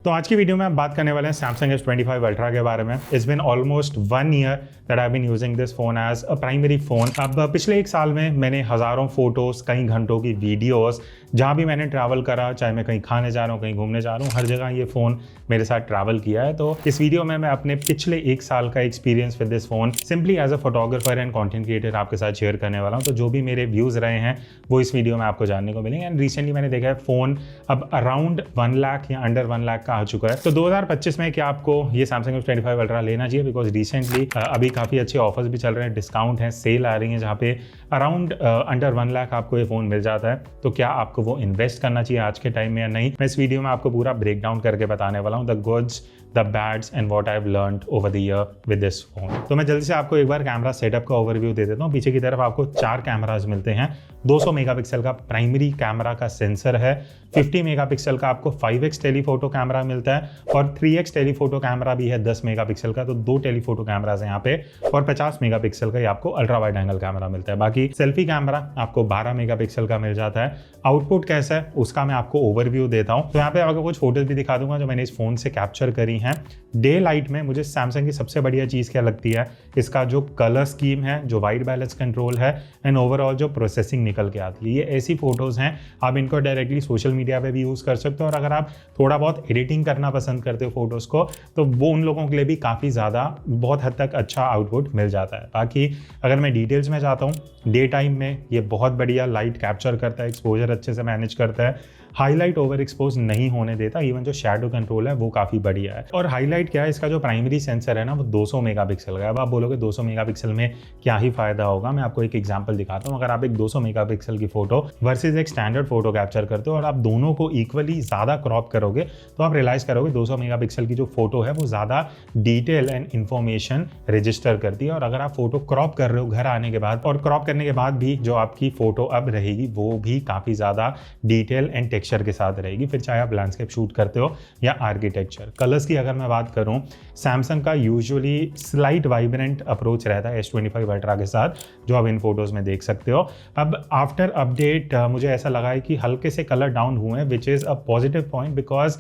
तो आज की वीडियो में हम बात करने वाले हैं Samsung S25 Ultra के बारे में। It's been almost 1 year that I have been using this phone as a primary phone. अब पिछले 1 साल में मैंने हज़ारों फोटोज़, कई घंटों की वीडियोस, जहाँ भी मैंने ट्रैवल करा, चाहे मैं कहीं खाने जा रहा हूँ, कहीं घूमने जा रहा हूँ, हर जगह ये फ़ोन मेरे साथ ट्रैवल किया है। तो इस वीडियो में मैं अपने पिछले 1 साल का experience with this phone simply as a photographer and content creator आपके साथ शेयर करने वाला हूँ। तो जो भी मेरे व्यूज़ रहे हैं वो इस वीडियो में आपको जानने को मिलेंगे। एंड रिसेंटली मैंने देखा है फ़ोन अब अराउंड 1 लाख या अंडर 1 लाख का आ चुका है। तो 2025 में क्या आपको ये Samsung S25 Ultra लेना चाहिए? बिकॉज रिसेंटली अभी काफ़ी अच्छे ऑफर्स भी चल रहे हैं, डिस्काउंट है, सेल आ रही है, जहाँ पे अराउंड अंडर 1 लाख आपको ये फ़ोन मिल जाता है। तो क्या आपको वो इन्वेस्ट करना चाहिए आज के टाइम में या नहीं? मैं इस वीडियो में आपको पूरा ब्रेक डाउन करके बताने वाला हूँ, the goods, the bads and what I have learned over the year with this phone. तो मैं जल्दी से आपको एक बार कैमरा सेटअप का ओवरव्यू दे देता हूँ। पीछे की तरफ आपको 4 कैमराज मिलते हैं। 200 मेगापिक्सल का प्राइमरी कैमरा का सेंसर है, 50 मेगापिक्सल का आपको 5x टेलीफोटो कैमरा मिलता है और 3x टेलीफोटो कैमरा भी है 10 मेगापिक्सल का। तो 2 टेलीफोटो कैमराज हैं यहाँ पे और 50 मेगापिक्सल का ही आपको अल्ट्रा वाइड एंगल कैमरा मिलता है। बाकी सेल्फी कैमरा आपको 12 मेगापिक्सल का मिल जाता है। आउटपुट कैसा है उसका मैं आपको ओवरव्यू देता हूँ। तो यहाँ पे आपको कुछ फोटोज भी दिखा दूंगा जो मैंने इस फोन से कैप्चर करी हैं। डे लाइट में मुझे सैमसंग की सबसे बढ़िया चीज़ क्या लगती है, इसका जो कलर स्कीम है, जो वाइट बैलेंस कंट्रोल है एंड ओवरऑल जो प्रोसेसिंग निकल के आती है। ये ऐसी फोटोज़ हैं आप इनको डायरेक्टली सोशल मीडिया पे भी यूज़ कर सकते हो और अगर आप थोड़ा बहुत एडिटिंग करना पसंद करते हो फोटोज़ को तो वो उन लोगों के लिए भी काफ़ी ज़्यादा बहुत हद तक अच्छा आउटपुट मिल जाता है। बाकी अगर मैं डिटेल्स में जाता हूँ, डे टाइम में ये बहुत बढ़िया लाइट कैप्चर करता है, एक्सपोजर अच्छे से मैनेज करता है, हाईलाइट ओवर एक्सपोज नहीं होने देता, इवन जो शैडो कंट्रोल है वो काफ़ी बढ़िया है। और हाईलाइट क्या है, इसका जो प्राइमरी सेंसर है ना वो 200 मेगापिक्सल का है। अब आप बोलोगे 200 मेगापिक्सल में क्या ही फायदा होगा, मैं आपको एक एग्जांपल दिखाता हूँ। अगर आप एक 200 मेगापिक्सल की फोटो वर्सेस एक स्टैंडर्ड फोटो कैप्चर करते हो और आप दोनों को इक्वली ज़्यादा क्रॉप करोगे तो आप रियलाइज करोगे 200 मेगापिक्सल की जो फोटो है वो ज़्यादा डिटेल एंड इन्फॉर्मेशन रजिस्टर करती है। और अगर आप फोटो क्रॉप कर रहे हो घर आने के बाद और क्रॉप करने के बाद भी जो आपकी फोटो अब रहेगी वो भी काफ़ी ज़्यादा डिटेल एंड टेक्सचर के साथ रहेगी, फिर चाहे आप लैंडस्केप शूट करते हो या आर्किटेक्चर। कलर्स की अगर मैं बात करूं, सैमसंग का यूजुअली स्लाइट वाइब्रेंट अप्रोच रहता है S25 Ultra के साथ, जो आप इन फोटोज में देख सकते हो। अब आफ्टर अपडेट मुझे ऐसा लगा है कि हल्के से कलर डाउन हुए हैं, which is a positive point because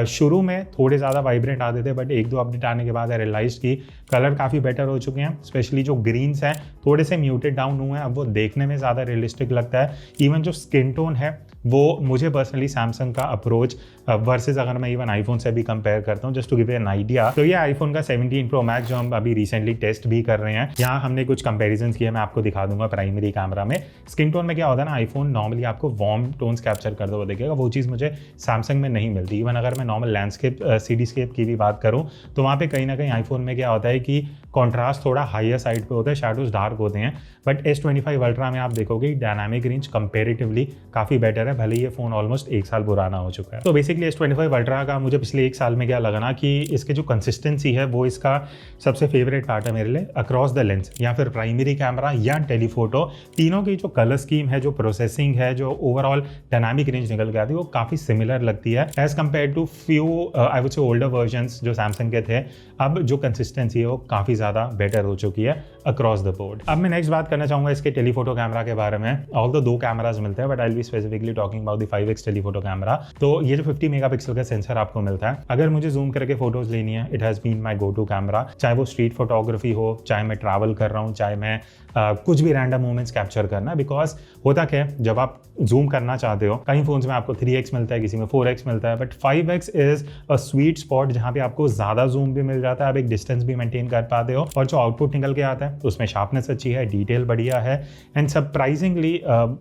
शुरू में थोड़े ज़्यादा वाइब्रेंट आते थे, बट 1-2 अपडेट आने के बाद आई रियलाइज कि कलर काफ़ी बेटर हो चुके हैं। स्पेशली जो ग्रीन्स हैं थोड़े से म्यूटेड डाउन हुए हैं, अब वो देखने में ज़्यादा रियलिस्टिक लगता है। इवन जो स्किन टोन है वो मुझे पर्सनली सैमसंग का अप्रोच वर्सेस अगर मैं इवन आईफोन से भी कंपेयर करता हूँ, just to give an idea, तो ये आईफोन का 17 Pro Max जो हम अभी रिसेंटली टेस्ट भी कर रहे हैं, यहाँ हमने कुछ कंपैरिजंस किए, मैं आपको दिखा दूंगा। प्राइमरी कैमरा में स्किन टोन में क्या होता है ना, आईफोन नॉर्मली आपको वार्म टोन्स कैप्चर करते हुए देखेगा, वो चीज़ मुझे सैमसंग में नहीं मिलती। इवन अगर मैं नॉर्मल लैंडस्केप सिटीस्केप की भी बात करूँ तो वहाँ पे कहीं ना कहीं आईफोन में क्या होता है कि कॉन्ट्रास्ट थोड़ा हायर साइड पे होता है, शैडोज डार्क होते हैं। बट S25 Ultra में आप देखोगे डायनामिक रेंज कंपेरेटिवली काफ़ी बेटर है, भले ये फ़ोन ऑलमोस्ट 1 साल पुराना हो चुका है। तो बेसिकली S25 Ultra का मुझे पिछले 1 साल में क्या लगा ना कि इसके जो कंसिस्टेंसी है वो इसका सबसे फेवरेट पार्ट है मेरे लिए। अक्रॉस द लेंस या फिर प्राइमरी कैमरा या टेलीफोटो, तीनों की जो कलर स्कीम है, जो प्रोसेसिंग है, जो ओवरऑल डायनामिक रेंज निकल के आती है वो काफ़ी सिमिलर लगती है as compared to few I would say older versions जो सैमसंग के थे। अब जो कंसिस्टेंसी है वो काफ़ी ज़्यादा बेटर हो चुकी है अक्रॉस द बोर्ड। अब मैं नेक्स्ट बात करना चाहूँगा इसके टेलीफोटो कैमरा के बारे में। ऑल्दो 2 कैमराज मिलते हैं but I will be specifically talking about the 5x telephoto camera. तो ये जो 50 मेगापिक्सल का सेंसर आपको मिलता है, अगर मुझे जूम करके फोटोज लेनी है, it has been my go to camera. चाहे वो स्ट्रीट फोटोग्राफी हो, चाहे मैं ट्रैवल कर रहा हूँ, चाहे मैं कुछ भी रैंडम मोमेंट्स कैप्चर करना। बिकॉज होता क्या है, जब आप जूम करना चाहते हो, कई फोन्स में आपको 3x मिलता है, किसी में 4x मिलता है, but 5x is a sweet spot जहाँ पे आपको ज़्यादा जूम भी मिल जाता है, आप एक डिस्टेंस भी मेंटेन कर पाते हो और जो आउटपुट निकल के आता है उसमें शार्पनेस अच्छी है, डिटेल बढ़िया है एंड सरप्राइजिंगली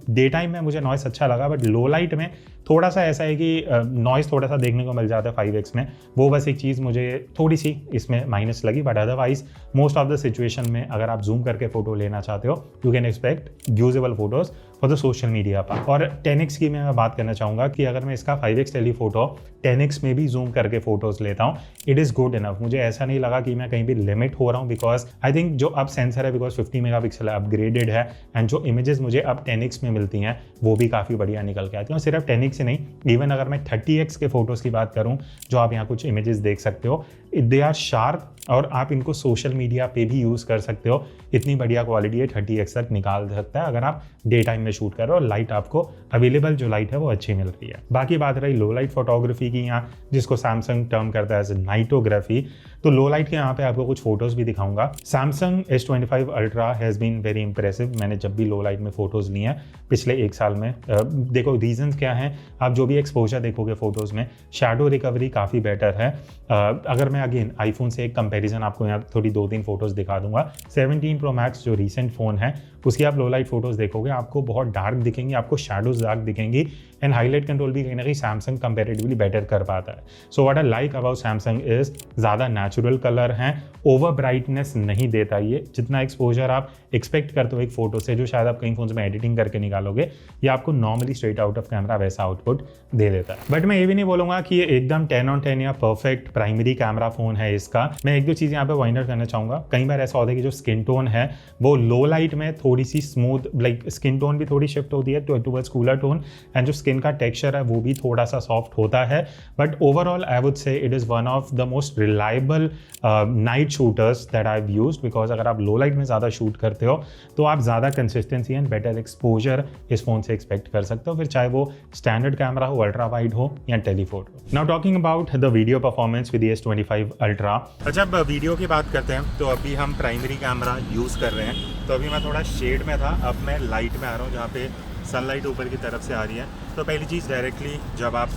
डे टाइम में मुझे नॉइस अच्छा लगा। बट लो लाइट में थोड़ा सा ऐसा है कि नॉइस थोड़ा सा देखने को मिल जाता है 5x में, वो बस एक चीज़ मुझे थोड़ी सी इसमें माइनस लगी। But otherwise most of the situation में अगर आप जूम करके फोटो लेना चाहते हो, you can expect usable photos for the social media पर। और 10x की मैं बात करना चाहूँगा कि अगर मैं इसका 5x टेलीफोटो 10x में भी जूम करके फोटोज लेता हूँ, इट इज़ गुड इनफ। मुझे ऐसा नहीं लगा कि मैं कहीं भी लिमिट हो रहा हूँ, बिकॉज आई थिंक जो अब सेंसर है, बिकॉज 50 मेगापिक्सल है, अपग्रेडेड है एंड जो इमेजेस मुझे अब 10x में मिलती हैं वो भी काफ़ी बढ़िया निकल के आती हैं। और सिर्फ 10x से नहीं, इवन अगर मैं 30x के फोटोज़ की बात करूँ, जो आप यहाँ कुछ इमेजेस देख सकते हो, दे आर शार्प और आप इनको सोशल मीडिया पे भी यूज़ कर सकते हो। इतनी बढ़िया क्वालिटी है, 30x तक निकाल सकता है अगर आप डे टाइम में में शूट कर रहे हो और लाइट आपको अवेलेबल जो लाइट है वो अच्छी मिल रही है। बाकी बात रही लो लाइट फोटोग्राफी की, यहाँ जिसको सैमसंग टर्म करता है एज नाइटोग्राफी, तो लो लाइट के यहाँ पे आपको कुछ फोटोज भी दिखाऊंगा। Samsung S25 ultra has been very impressive. मैंने जब भी लो लाइट में फोटोज़ लिए हैं पिछले 1 साल में, देखो रीजंस क्या हैं, आप जो भी एक्सपोजर देखोगे फोटोज़ में, शैडो रिकवरी काफ़ी बेटर है। अगर मैं अगेन आईफोन से एक कंपैरिजन आपको यहाँ थोड़ी 2-3 फोटोज़ दिखा दूंगा। 17 Pro Max जो रीसेंट फ़ोन है उसकी आप लो लाइट फोटोज़ देखोगे आपको बहुत डार्क दिखेंगी, आपको शैडोज डार्क दिखेंगी, एंड हाईलाइट कंट्रोल भी कहीं ना कहीं सैमसंग कंपेरेटिवली बेटर कर पाता है। So what I like about Samsung is ज़्यादा नेचुरल कलर हैं, ओवर ब्राइटनेस नहीं देता ये, जितना एक्सपोजर आप एक्सपेक्ट करते हो एक फोटो से जो शायद आप कहीं फोन में एडिटिंग करके निकालोगे, ये आपको normally straight out of camera वैसा आउटपुट दे देता है। बट मैं ये भी नहीं बोलूँगा कि ये एकदम 10 on 10 या परफेक्ट प्राइमरी कैमरा फ़ोन है इसका। मैं 1-2 चीज़ यहाँ पे पॉइंट आउट करना चाहूँगा। कई बार ऐसा होता है कि जो स्किन टोन है वो लो लाइट में थोड़ी सी स्मूथ, लाइक स्किन टोन भी थोड़ी शिफ्ट होती है टुवर्ड्स कूलर टोन, एंड जो स्किन का टेक्सचर है वो भी थोड़ा सा सॉफ्ट होता है। बट ओवरऑल आई वुड से it is one of the most reliable night shooters that I have used, because अगर आप लो लाइट में ज़्यादा शूट करते हो तो आप ज़्यादा कंसिस्टेंसी एंड बेटर एक्सपोजर इस फोन से एक्सपेक्ट कर सकते हो, फिर चाहे वो स्टैंडर्ड कैमरा हो, अल्ट्रा वाइड हो या टेलीफोटो हो। Now talking about the video performance with S25 ultra. अच्छा, अब वीडियो की बात करते हैं तो अभी हम प्राइमरी कैमरा यूज़ कर रहे हैं, तो अभी मैं थोड़ा शेड में था, अब मैं लाइट में आ रहा हूँ जहाँ पे सनलाइट ऊपर की तरफ से आ रही है। तो पहली चीज़ डायरेक्टली जब आप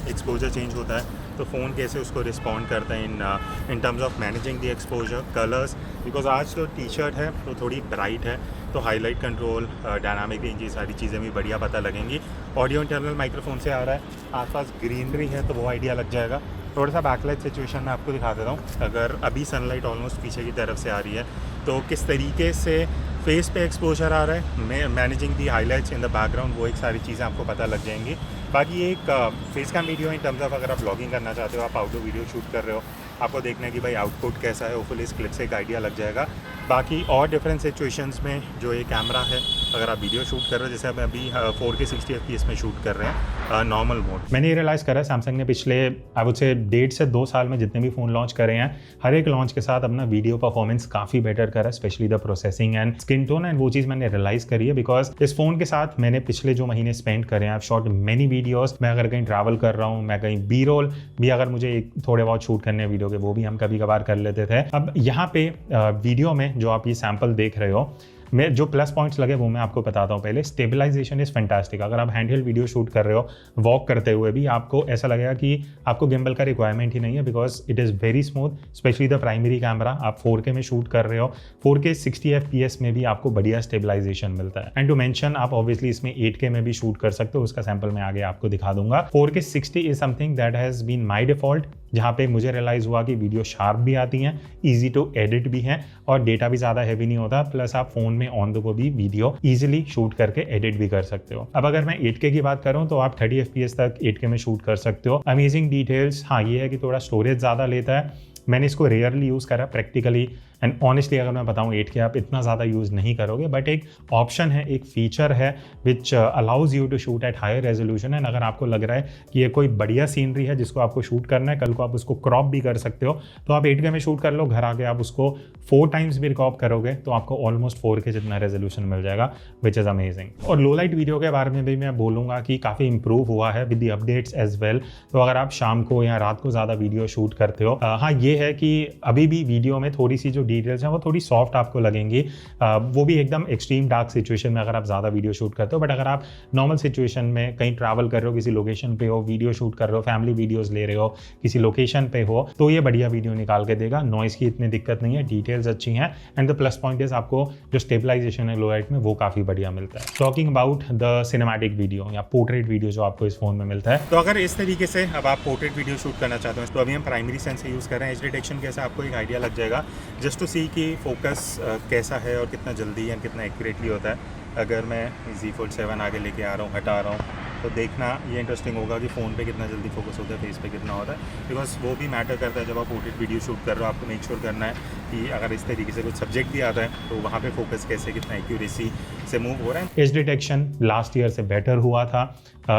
एक्सपोजर चेंज होता है तो फ़ोन कैसे उसको रिस्पॉन्ड करता है इन terms of managing the exposure, colours, because आज जो टी शर्ट है वो थोड़ी ब्राइट है तो हाईलाइट कंट्रोल, डायनामिक रेंज, ये सारी चीज़ें भी बढ़िया पता लगेंगी। ऑडियो इंटरनल माइक्रोफोन से आ रहा है, आसपास ग्रीनरी है तो वो आइडिया लग जाएगा। थोड़ा सा बैकलाइट सिचुएशन में आपको दिखा देता हूँ। अगर अभी सनलाइट ऑलमोस्ट पीछे की तरफ से आ रही है तो किस तरीके से फेस पे एक्सपोजर आ रहा है, managing the highlights in the background, वो एक सारी चीज़ें आपको पता लग जाएंगी। बाकी एक face cam video in terms of अगर आप ब्लॉगिंग करना चाहते हो, आप आउटडोर वीडियो शूट कर रहे हो, आपको देखना है कि भाई आउटपुट कैसा है, होपफुली इस क्लिप से एक आइडिया लग जाएगा। बाकी और डिफरेंट सिचुएशंस में जो ये कैमरा है, अगर आप वीडियो शूट कर रहे हो, जैसे अब अभी 4K 60 FPS में शूट कर रहे हैं नॉर्मल मोड। मैंने ये रियलाइज़ करा सैमसंग ने पिछले आई वुड से 1.5 से 2 साल में जितने भी फ़ोन लॉन्च करे हैं, हर एक लॉन्च के साथ अपना वीडियो परफॉर्मेंस काफ़ी बेटर करा, specially the processing and skin tone, and वो चीज़ मैंने रियलाइज़ करी है बिकॉज इस फ़ोन के साथ मैंने पिछले जो महीने स्पेंड करे हैं, आई शॉट मेनी वीडियोज़। मैं अगर कहीं ट्रैवल कर रहा हूँ, मैं कहीं बी रोल भी अगर मुझे थोड़े बहुत शूट करने वीडियो के, वो भी हम कभी कभार कर लेते थे। अब यहाँ पे वीडियो में जो आप ये सैम्पल देख रहे हो, मैं जो प्लस पॉइंट्स लगे वो मैं आपको बताता हूँ। पहले स्टेबलाइजेशन इज़ फैंटास्टिक। अगर आप हैंडहेल्ड वीडियो शूट कर रहे हो, वॉक करते हुए भी, आपको ऐसा लगेगा कि आपको गिम्बल का रिक्वायरमेंट ही नहीं है, because it is very smooth, specially the primary camera. आप 4K में शूट कर रहे हो, 4K 60 FPS में भी आपको बढ़िया स्टेबलाइजेशन मिलता है। एंड टू मेंशन, आप ऑब्वियसली इसमें 8K में भी शूट कर सकते हो, उसका सैंपल मैं आगे आपको दिखा दूंगा। 4K 60 is something that has been my default, जहाँ पे मुझे रियलाइज़ हुआ कि वीडियो शार्प भी आती हैं, ईजी टू एडिट भी हैं, और डेटा भी ज़्यादा हैवी नहीं होता, प्लस आप फ़ोन में ऑन द गो भी वीडियो ईजिली शूट करके एडिट भी कर सकते हो। अब अगर मैं 8K की बात करूँ तो आप 30 FPS तक 8K में शूट कर सकते हो। Amazing details. हाँ, ये है कि थोड़ा स्टोरेज ज़्यादा लेता है, मैंने इसको रेयरली यूज़ करा प्रैक्टिकली, एंड ऑनेस्टली अगर मैं बताऊँ 8K आप इतना ज़्यादा यूज़ नहीं करोगे, बट एक ऑप्शन है, एक फीचर है which allows you to shoot at higher resolution. And अगर आपको लग रहा है कि ये कोई बढ़िया सीनरी है जिसको आपको शूट करना है, कल को आप उसको क्रॉप भी कर सकते हो, तो आप 8K में शूट कर लो, घर आके आप उसको 4 टाइम्स भी क्रॉप करोगे तो आपको ऑलमोस्ट 4K जितना रेजोल्यूशन मिल जाएगा, विच इज़ अमेजिंग। और लो लाइट वीडियो के बारे में भी मैं बोलूँगा कि काफ़ी इंप्रूव हुआ है with the updates as well. तो अगर आप शाम को या रात को ज़्यादा वीडियो शूट करते हो, हाँ ये है कि अभी भी वीडियो में थोड़ी सी जो डिटेल्स हैं वो थोड़ी सॉफ्ट आपको लगेंगी, वो भी एकदम एक्सट्रीम डार्क सिचुएशन में अगर आप ज़्यादा वीडियो शूट करते हो। बट अगर आप नॉर्मल सिचुएशन में कहीं ट्रैवल कर रहे हो, किसी लोकेशन पे हो, वीडियो शूट कर रहे हो, फैमिली वीडियोस ले रहे हो, किसी लोकेशन पे हो, तो ये बढ़िया वीडियो निकाल के देगा। नॉइस की इतनी दिक्कत नहीं है, डिटेल्स अच्छी हैं, and the plus point is आपको जो स्टेबलाइजेशन है लो लाइट में वो काफ़ी बढ़िया मिलता है। Talking about the cinematic video या पोर्ट्रेट वीडियो जो आपको इस फोन में मिलता है, तो अगर इस तरीके से अब आप पोर्ट्रेट वीडियो शूट करना चाहते हो, तो अभी हम प्राइमरी सेंसर यूज़ कर रहे हैं। एज डिटेक्शन कैसे आपको एक आइडिया लग जाएगा, जस्ट टू सी कि फोकस कैसा है और कितना जल्दी एंड कितना एक्यूरेटली होता है। अगर मैं Z Fold 7 आगे लेके आ रहा हूँ, हटा रहा हूँ, तो देखना ये इंटरेस्टिंग होगा कि फ़ोन पे कितना जल्दी फोकस होता है, फेस पे कितना होता है, बिकॉज वो भी मैटर करता है। जब आप OTT वीडियो शूट कर रहे हो आपको मेक श्योर करना है कि अगर इस तरीके से कुछ सब्जेक्ट भी आता है तो वहाँ पे फोकस कैसे, कितना एक्यूरेसी से मूव हो रहा है। एज डिटेक्शन लास्ट ईयर से बेटर हुआ था,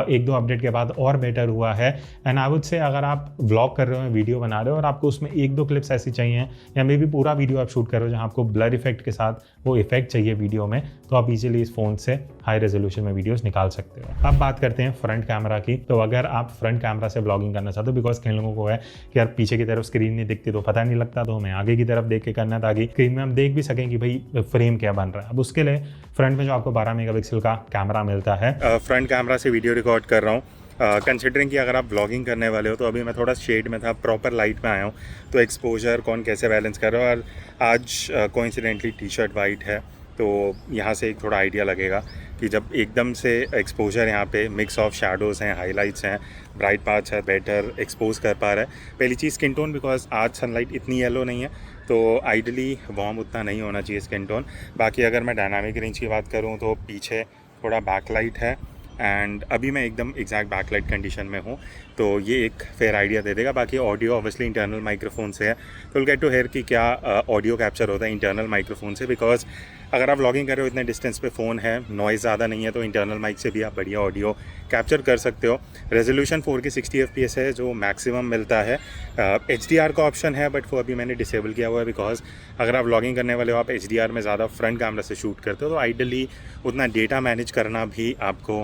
एक दो अपडेट के बाद और बेटर हुआ है। एंड आई वुड से अगर आप व्लॉग कर रहे हो, वीडियो बना रहे हो और आपको उसमें एक दो क्लिप्स ऐसी चाहिए या मे बी पूरा वीडियो आप शूट कर रहे हो जहाँ आपको ब्लर इफेक्ट के साथ वो इफेक्ट चाहिए वीडियो में, तो आप इजीली इस फ़ोन से हाई रेजोल्यूशन में वीडियोस निकाल सकते हो। अब बात करते हैं फ्रंट कैमरा की। तो अगर आप फ्रंट कैमरा से ब्लॉगिंग करना चाहते हो, बिकॉज कई लोगों को है कि यार पीछे की तरफ स्क्रीन नहीं दिखती तो पता नहीं लगता, तो हमें आगे की तरफ देख के करना ताकि स्क्रीन में हम देख भी सकें कि भाई फ्रेम क्या बन रहा है। अब उसके लिए फ्रंट में जो आपको 12 मेगापिक्सल का कैमरा मिलता है, फ्रंट कैमरा से वीडियो रिकॉर्ड कर रहा हूँ। कंसिडरिंग कि अगर आप व्लॉगिंग करने वाले हो तो अभी मैं थोड़ा शेड में था, प्रॉपर लाइट में आया हूँ, तो एक्सपोजर कौन कैसे बैलेंस कर रहा हो। और आज कोइंसिडेंटली टी शर्ट वाइट है तो यहाँ से एक थोड़ा आइडिया लगेगा कि जब एकदम से एक्सपोजर यहाँ पे मिक्स ऑफ शैडोज़ हैं, हाइलाइट्स हैं, ब्राइट पार्ट्स है, बेटर एक्सपोज कर पा रहा है। पहली चीज़ स्किन टोन, बिकॉज आज सनलाइट इतनी येलो नहीं है तो आइडली वार्म उतना नहीं होना चाहिए स्किन टोन। बाकी अगर मैं डायनामिक रेंज की बात करूँ तो पीछे थोड़ा बैकलाइट है एंड अभी मैं एकदम एग्जैक्ट बैकलाइट कंडीशन में हूँ, तो ये एक फेयर आइडिया दे देगा। बाकी ऑडियो ऑब्वियसली इंटरनल माइक्रोफोन से है, तो विल गेट टू हेयर कि क्या ऑडियो कैप्चर होता है इंटरनल माइक्रोफोन से, बिकॉज अगर आप व्लॉगिंग कर रहे हो इतने डिस्टेंस पे फ़ोन है, नॉइज़ ज़्यादा नहीं है, तो इंटरनल माइक से भी आप बढ़िया ऑडियो कैप्चर कर सकते हो। रेजोल्यूशन 4K 60 FPS है जो मैक्सिमम मिलता है। HDR का ऑप्शन है बट वो अभी मैंने डिसेबल किया हुआ है, बिकॉज अगर आप व्लॉगिंग करने वाले हो, आप HDR में ज़्यादा फ्रंट कैमरा से शूट करते हो तो आइडली उतना डेटा मैनेज करना भी आपको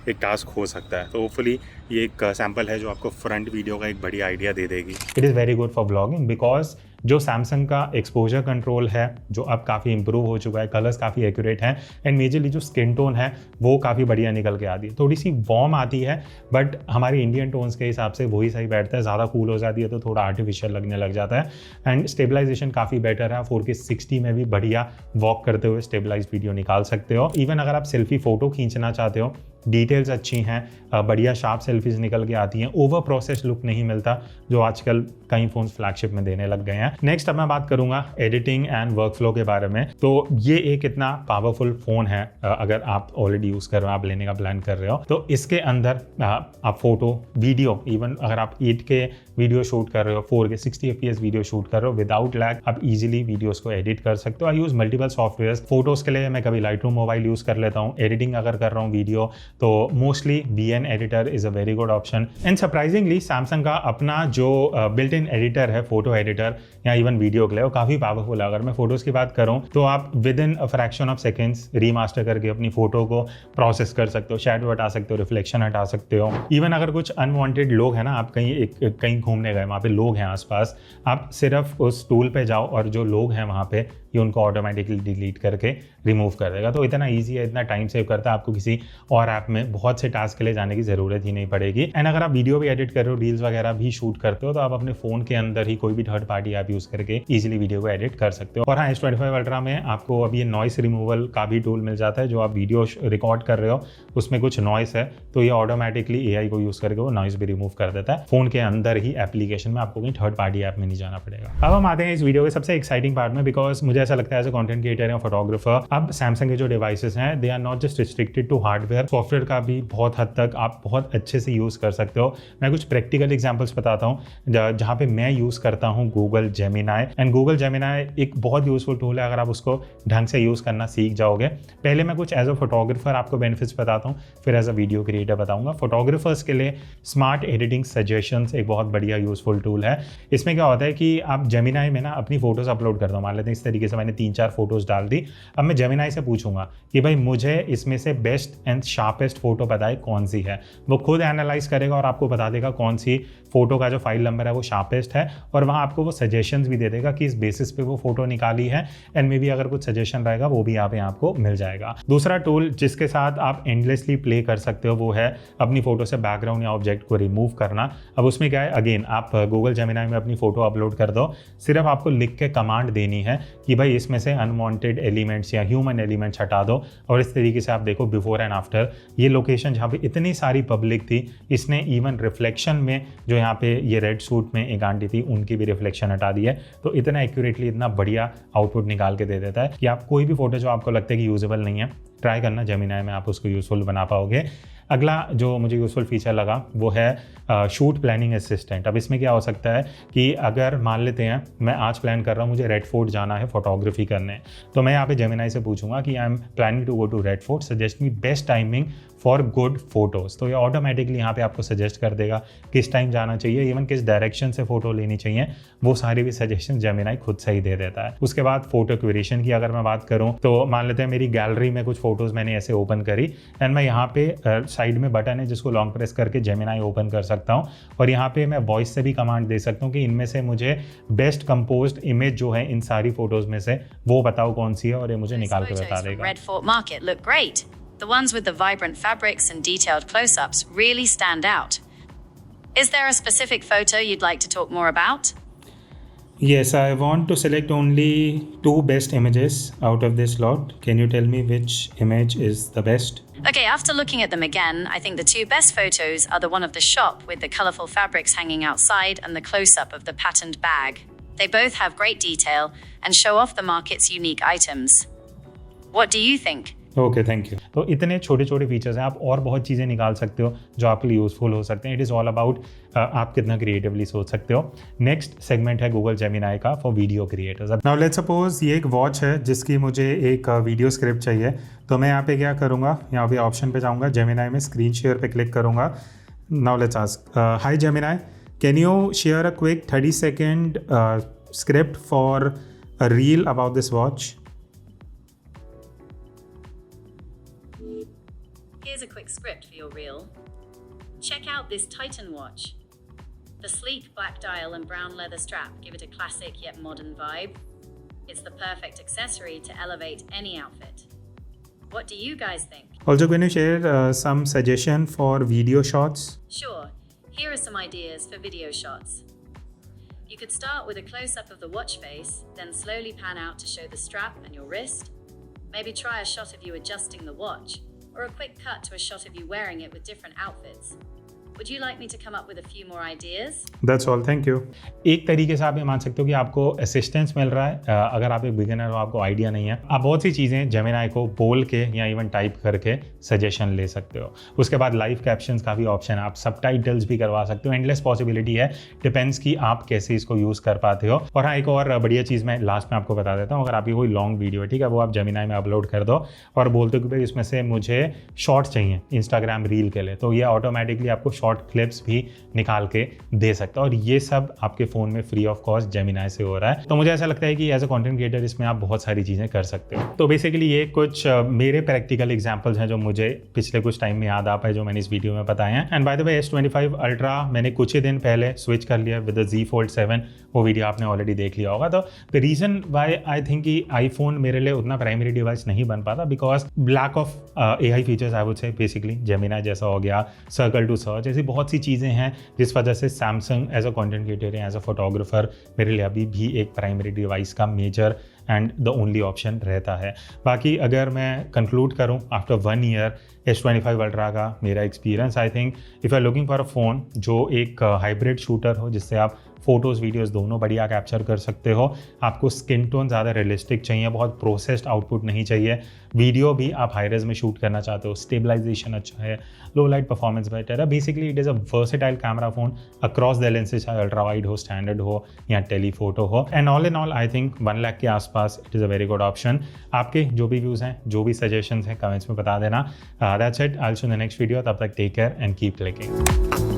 एक टास्क हो सकता है। तो होपफुली ये एक सैम्पल है जो आपको फ्रंट वीडियो का एक बढ़िया आइडिया दे देगी। It is very good for blogging because जो सैमसंग का एक्सपोजर कंट्रोल है जो अब काफ़ी इंप्रूव हो चुका है, कलर्स काफ़ी एक्यूरेट हैं एंड मेजरली जो स्किन टोन है वो काफ़ी बढ़िया निकल के आती है। थोड़ी सी वार्म आती है बट हमारे इंडियन टोन्स के हिसाब से वही सही बैठता है। ज़्यादा कूल हो जाती है तो थोड़ा आर्टिफिशियल लगने लग जाता है एंड स्टेबलाइजेशन काफ़ी बेटर है। 4K 60 में भी बढ़िया वॉक करते हुए स्टेबलाइज वीडियो निकाल सकते हो। इवन अगर आप सेल्फी फ़ोटो खींचना चाहते हो, डिटेल्स अच्छी हैं, बढ़िया शार्प सेल्फीज निकल के आती हैं, ओवर प्रोसेस लुक नहीं मिलता जो आजकल कई फ़ोन फ्लैगशिप में देने लग गए हैं। नेक्स्ट अब मैं बात करूंगा एडिटिंग एंड वर्कफ्लो के बारे में। तो ये एक इतना पावरफुल फ़ोन है, अगर आप ऑलरेडी यूज़ कर रहे हो, आप लेने का प्लान कर रहे हो, तो इसके अंदर आप फोटो, वीडियो, इवन अगर आप 8K वीडियो शूट कर रहे हो, 4K 60 FPS वीडियो शूट कर रहे हो, विदाउट लैग आप इजीली वीडियोस को एडिट कर सकते हो। आई यूज़ मल्टीपल सॉफ्टवेयर। फोटोज़ के लिए मैं कभी लाइटरूम मोबाइल यूज़ कर लेता हूँ। एडिटिंग अगर कर रहा हूँ वीडियो तो mostly VN editor is a very good option. And surprisingly Samsung का अपना जो बिल्ट इन एडिटर है, फोटो एडिटर या इवन वीडियो के लिए, वो काफ़ी पावरफुल है। अगर मैं फोटोज़ की बात करूँ तो आप with in a fraction of seconds remaster करके अपनी फोटो को प्रोसेस कर सकते हो, शैडो हटा सकते हो, रिफ्लेक्शन हटा सकते हो। इवन अगर कुछ अनवांटेड लोग हैं ना, आप कहीं घूमने गए, वहाँ पे लोग हैं आसपास, आप सिर्फ उस टूल पे जाओ और जो लोग हैं वहाँ पे ये उनको ऑटोमेटिकली डिलीट करके रिमूव कर देगा। तो इतना ईजी है, इतना टाइम सेव करता है, आपको किसी और ऐप में बहुत से टास्क के लिए जाने की ज़रूरत ही नहीं पड़ेगी। एंड अगर आप वीडियो भी एडिट कर रहे हो, रील्स वगैरह भी शूट करते हो, तो आप अपने फ़ोन के अंदर ही कोई भी थर्ड पार्टी ऐप यूज़ करके ईजिली वीडियो को एडिट कर सकते हो। और हाँ, S25 अल्ट्रा में आपको अभी ये नॉइस रिमूवल का भी टूल मिल जाता है। जो आप वीडियो रिकॉर्ड कर रहे हो उसमें कुछ नॉइस है तो ये ऑटोमेटिकली AI को यूज़ करके वो नॉइस भी रिमूव कर देता है फ़ोन के अंदर ही एप्लीकेशन में, आपको कहीं थर्ड पार्टी ऐप में नहीं जाना पड़ेगा। अब हम आते हैं इस वीडियो के सबसे एक्साइटिंग पार्ट में, बिकॉज मुझे ऐसा लगता है एज अ कंटेंट क्रिएटर या फोटोग्राफर, अब सैमसंग के जो डिवाइसेस हैं they are not just restricted to hardware, software का भी बहुत हद तक आप बहुत अच्छे से यूज़ कर सकते हो। मैं कुछ प्रैक्टिकल एग्जांपल्स बताता हूँ जहाँ पे मैं यूज़ करता हूँ Google Gemini. And Google Gemini एक बहुत यूज़फुल टूल है अगर आप उसको ढंग से यूज़ करना सीख जाओगे। पहले मैं कुछ एज अ फोटोग्राफर आपको बेनिफिट्स बताता हूँ, फिर एज अ वीडियो क्रिएटर बताऊँगा। फोटोग्राफर्स के लिए स्मार्ट एडिटिंग सजेशंस एक बहुत बढ़िया यूज़फुल टूल है। इसमें क्या होता है कि आप जेमिनाई में ना अपनी फोटोज़ अपलोड करते हो, मान लेते हैं इस तरीके से मैंने 3-4 फोटोज़ डाल दी। अब मैं जेमिनाई से पूछूंगा कि भाई मुझे इसमें से बेस्ट एंड शार्पेस्ट फोटो बताए कौन सी है, वो खुद एनालाइज करेगा और आपको बता देगा कौन सी फोटो का जो फाइल नंबर है वो शार्पेस्ट है, और वहाँ आपको वो सजेशंस भी दे देगा कि इस बेसिस पे वो फोटो निकाली है। एंड मे बी अगर कुछ सजेशन रहेगा वो भी यहाँ पे आपको मिल जाएगा। दूसरा टूल जिसके साथ आप एंडलेसली प्ले कर सकते हो वो है अपनी फोटो से बैकग्राउंड या ऑब्जेक्ट को रिमूव करना। अब उसमें क्या है, अगेन आप गूगल जेमिनाई में अपनी फोटो अपलोड कर दो, सिर्फ आपको लिख के कमांड देनी है कि भाई इसमें से अनवांटेड एलिमेंट्स या ह्यूमन एलिमेंट्स हटा दो, और इस तरीके से आप देखो बिफोर एंड आफ्टर। ये लोकेशन जहाँ पे इतनी सारी पब्लिक थी, इसने इवन रिफ्लेक्शन में जो यहाँ पे ये रेड सूट में एक आंटी थी उनकी भी रिफ्लेक्शन हटा दी है। तो इतना एक्यूरेटली, इतना बढ़िया आउटपुट निकाल के दे देता है कि आप कोई भी फोटो जो आपको लगता है कि यूजेबल नहीं है, ट्राई करना जेमिनाई में, आप उसको यूजफुल बना पाओगे। अगला जो मुझे यूज़फुल फीचर लगा वो है शूट प्लानिंग असिस्टेंट। अब इसमें क्या हो सकता है कि अगर मान लेते हैं मैं आज प्लान कर रहा हूँ मुझे रेड फोर्ट जाना है फोटोग्राफी करने, तो मैं यहाँ पे जेमिनाई से पूछूंगा कि I am planning to go to Red Fort, suggest me best timing for good photos. तो ये ऑटोमेटिकली यहाँ पे आपको सजेस्ट कर देगा किस टाइम जाना चाहिए, इवन किस डायरेक्शन से फोटो लेनी चाहिए, वो सारी भी सजेशन जेमिनाई खुद से ही दे देता है। उसके बाद फोटो क्यूरेशन की अगर मैं बात करूँ तो मान लेते हैं मेरी गैलरी में कुछ फोटोज़ मैंने ऐसे ओपन करी एंड मैं यहाँ पे साइड में बटन है जिसको लॉन्ग प्रेस करके जेमिनाई ओपन कर सकता हूँ और यहाँ पे मैं वॉइस से भी कमांड दे सकता हूँ कि इनमें से मुझे बेस्ट कंपोज्ड इमेज जो है इन सारी फोटोज़ में से वो बताओ कौन सी है, और ये मुझे निकाल के बता देगा। Red Fort Market look great. The ones with the vibrant fabrics and detailed close-ups really stand out. Is there a specific photo you'd like to talk more about? Yes, I want to select only 2 best images out of this lot. Can you tell me which image is the best? Okay, after looking at them again, I think the 2 best photos are the one of the shop with the colorful fabrics hanging outside and the close-up of the patterned bag. They both have great detail and show off the market's unique items. What do you think? Okay, thank you. तो इतने छोटे छोटे features हैं, आप और बहुत चीज़ें निकाल सकते हो जो आपके लिए यूज़फुल हो सकते हैं। इट इज़ ऑल अबाउट आप कितना क्रिएटिवली सोच सकते हो। नेक्स्ट सेगमेंट है गूगल जेमिनाई का for video creators. Now let's suppose ये एक वॉच है जिसकी मुझे एक वीडियो स्क्रिप्ट चाहिए, तो मैं यहाँ पे क्या करूँगा, यहाँ पे ऑप्शन पे जाऊँगा, जेमिनाई में स्क्रीन शेयर पे क्लिक करूँगा। Now let's ask, high Gemini, can you share a quick 30 second script for a reel about this watch? Here's a quick script for your reel. Check out this Titan watch. The sleek black dial and brown leather strap give it a classic yet modern vibe. It's the perfect accessory to elevate any outfit. What do you guys think? Also, can you share some suggestion for video shots? Sure. Here are some ideas for video shots. You could start with a close-up of the watch face, then slowly pan out to show the strap and your wrist. Maybe try a shot of you adjusting the watch, or a quick cut to a shot of you wearing it with different outfits. Would you like me to come up with a few more ideas? That's all, thank you. एक तरीके से आप ये मान सकते हो कि आपको असिस्टेंस मिल रहा है। अगर आप एक बिगिनर हो, आपको आइडिया नहीं है, आप बहुत सी चीज़ें जेमिनाई को बोल के या इवन टाइप करके सजेशन ले सकते हो। उसके बाद लाइव कैप्शंस का भी ऑप्शन है, आप सबटाइटल्स भी करवा सकते हो। एंडलेस पॉसिबिलिटी है, डिपेंड्स कि आप कैसे इसको यूज़ कर पाते हो। और हाँ, एक और बढ़िया चीज़ मैं लास्ट में आपको बता देता हूँ, अगर आपकी कोई लॉन्ग वीडियो है, ठीक है, वो आप जेमिनाई में अपलोड कर दो और बोलते हो कि भाई इसमें से मुझे शॉर्ट्स चाहिए इंस्टाग्राम रील के लिए, तो ये ऑटोमेटिकली आपको शॉर्ट क्लिप्स भी निकाल के दे सकता है। और ये सब आपके फ़ोन में फ्री ऑफ कॉस्ट जेमिनाई से हो रहा है। तो मुझे ऐसा लगता है कि एज अ कंटेंट क्रिएटर इसमें आप बहुत सारी चीज़ें कर सकते हो। तो बेसिकली ये कुछ मेरे प्रैक्टिकल एग्जांपल्स हैं जो मुझे पिछले कुछ टाइम में याद आ पाए, जो मैंने इस वीडियो में बताए हैं। And by the way, S25 ultra मैंने कुछ ही दिन पहले स्विच कर लिया विद द Z Fold 7, वो वीडियो आपने ऑलरेडी देख लिया होगा। तो the reason why I think कि आईफोन मेरे लिए उतना प्राइमरी डिवाइस नहीं बन पाता, because lack of AI features I would say. Basically Gemini जैसा हो गया, सर्कल टू सर्च, ऐसी बहुत सी चीज़ें हैं जिस वजह से Samsung as a content creator, as a photographer मेरे लिए अभी भी एक प्राइमरी डिवाइस का major and the only option रहता है। बाकी अगर मैं कंक्लूड करूं आफ्टर 1 ईयर S25 अल्ट्रा का मेरा experience, I think if you are looking for a phone जो एक हाइब्रिड शूटर हो, जिससे आप फोटोज़ वीडियोस दोनों बढ़िया कैप्चर कर सकते हो, आपको स्किन टोन ज़्यादा रियलिस्टिक चाहिए, बहुत प्रोसेस्ड आउटपुट नहीं चाहिए, वीडियो भी आप हाई रेज में शूट करना चाहते हो, स्टेबलाइजेशन अच्छा है, लो लाइट परफॉर्मेंस बेटर है, basically it is a versatile camera phone across the lenses, चाहे अल्ट्रा वाइड हो, स्टैंडर्ड हो या टेलीफोटो हो। And all in all I think 1 lakh के आसपास it is a very good option. आपके जो भी व्यूज़ हैं, जो भी सजेशंस हैं, कमेंट्स में बता देना। That's it, I will see you in the next video. तब तक take care and keep clicking.